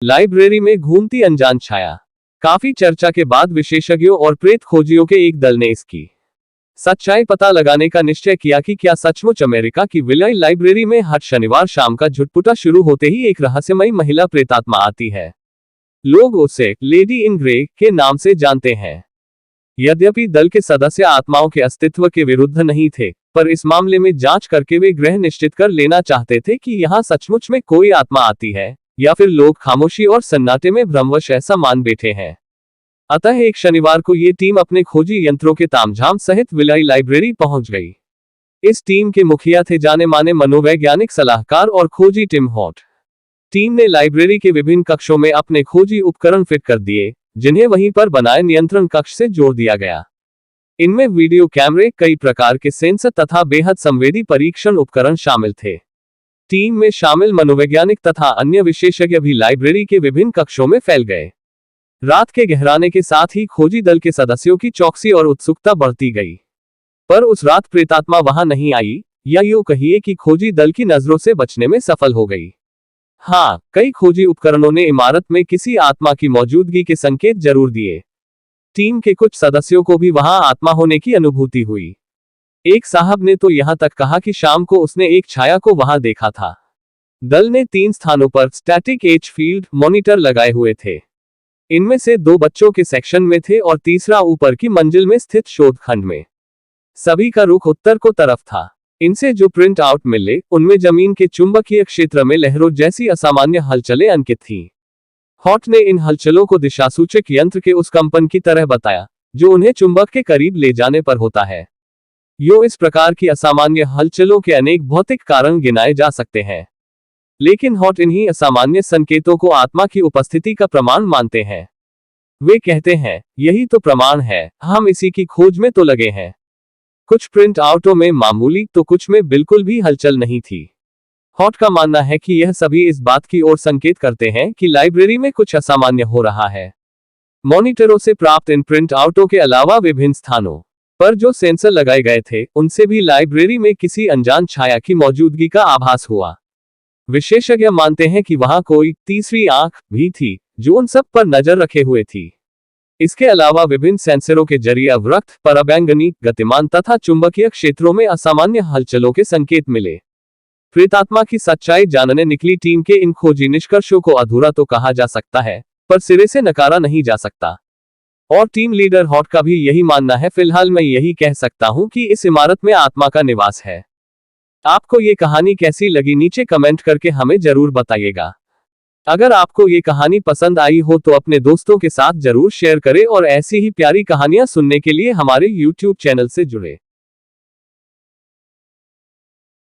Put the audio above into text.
Library में घूमती अनजान छाया। काफी चर्चा के बाद विशेषज्ञों और प्रेत खोजियों के एक दल ने इसकी सच्चाई पता लगाने का निश्चय किया कि क्या सचमुच अमेरिका की विलय लाइब्रेरी में हर शनिवार शाम का झुटपुटा शुरू होते ही एक रहस्यमयी महिला प्रेतात्मा आती है। लोग उसे लेडी इन ग्रे के नाम से जानते हैं। यद्यपि दल के सदस्य आत्माओं के अस्तित्व के विरुद्ध नहीं थे, पर इस मामले में जांच करके वे ग्रह निश्चित कर लेना चाहते थे कि यहाँ सचमुच में कोई आत्मा आती है या फिर लोग खामोशी और सन्नाटे में भ्रमवश ऐसा मान बैठे हैं। अतः एक शनिवार को ये टीम अपने खोजी यंत्रों के तामझाम सहित विलय लाइब्रेरी पहुंच गई। इस टीम के मुखिया थे जाने माने मनोवैज्ञानिक सलाहकार और खोजी टिम हॉट। टीम ने लाइब्रेरी के विभिन्न कक्षों में अपने खोजी उपकरण फिट कर दिए, जिन्हें वहीं पर बनाए नियंत्रण कक्ष से जोड़ दिया गया। इनमें वीडियो कैमरे, कई प्रकार के सेंसर तथा बेहद संवेदी परीक्षण उपकरण शामिल थे। टीम में शामिल मनोवैज्ञानिक तथा अन्य विशेषज्ञ भी लाइब्रेरी के विभिन्न कक्षों में फैल गए। रात के गहराने के साथ ही खोजी दल के सदस्यों की चौकसी और उत्सुकता बढ़ती गई। पर उस रात प्रेतात्मा वहां नहीं आई, या यूं कहिए कि खोजी दल की नजरों से बचने में सफल हो गई। हाँ, कई खोजी उपकरणों ने इमारत में किसी आत्मा की मौजूदगी के संकेत जरूर दिए। टीम के कुछ सदस्यों को भी वहां आत्मा होने की अनुभूति हुई। एक साहब ने तो यहां तक कहा कि शाम को उसने एक छाया को वहां देखा था। दल ने 3 स्थानों पर स्टैटिक एज फील्ड मॉनिटर लगाए हुए थे। इनमें से 2 बच्चों के सेक्शन में थे और तीसरा ऊपर की मंजिल में स्थित शोध खंड में। सभी का रुख उत्तर को तरफ था। इनसे जो प्रिंट आउट मिले, उनमें जमीन के चुंबकीय क्षेत्र में लहरों जैसी असामान्य हलचलें अंकित थीं। हॉट ने इन हलचलों को दिशासूचक यंत्र के उस कंपन की तरह बताया, जो उन्हें चुंबक के करीब ले जाने पर होता है। इस प्रकार की असामान्य हलचलों के अनेक भौतिक कारण गिनाए जा सकते हैं, लेकिन हॉट इन्हीं असामान्य संकेतों को आत्मा की उपस्थिति का प्रमाण मानते हैं। वे कहते हैं, यही तो प्रमाण है, हम इसी की खोज में तो लगे हैं। कुछ प्रिंट आउटों में मामूली तो कुछ में बिल्कुल भी हलचल नहीं थी। हॉट का मानना है कि यह सभी इस बात की ओर संकेत करते हैं कि लाइब्रेरी में कुछ असामान्य हो रहा है। मॉनिटरों से प्राप्त इन प्रिंट आउटों के अलावा विभिन्न स्थानों पर जो सेंसर लगाए गए थे, उनसे भी लाइब्रेरी में किसी अनजान छाया की मौजूदगी का आभास हुआ। विशेषज्ञ मानते हैं कि वहां कोई तीसरी आंख भी थी, जो उन सब पर नजर रखे हुए थी। इसके अलावा विभिन्न सेंसरों के जरिए अवरक्त, पराबैंगनी, गतिमान तथा चुंबकीय क्षेत्रों में असामान्य हलचलों के संकेत मिले। प्रेतात्मा की सच्चाई जानने निकली टीम के इन खोजी निष्कर्षों को अधूरा तो कहा जा सकता है, पर सिरे से नकारा नहीं जा सकता। और टीम लीडर हॉट का भी यही मानना है। फिलहाल मैं यही कह सकता हूं कि इस इमारत में आत्मा का निवास है। आपको ये कहानी कैसी लगी, नीचे कमेंट करके हमें जरूर बताइएगा। अगर आपको ये कहानी पसंद आई हो तो अपने दोस्तों के साथ जरूर शेयर करें और ऐसी ही प्यारी कहानियां सुनने के लिए हमारे YouTube चैनल से जुड़े।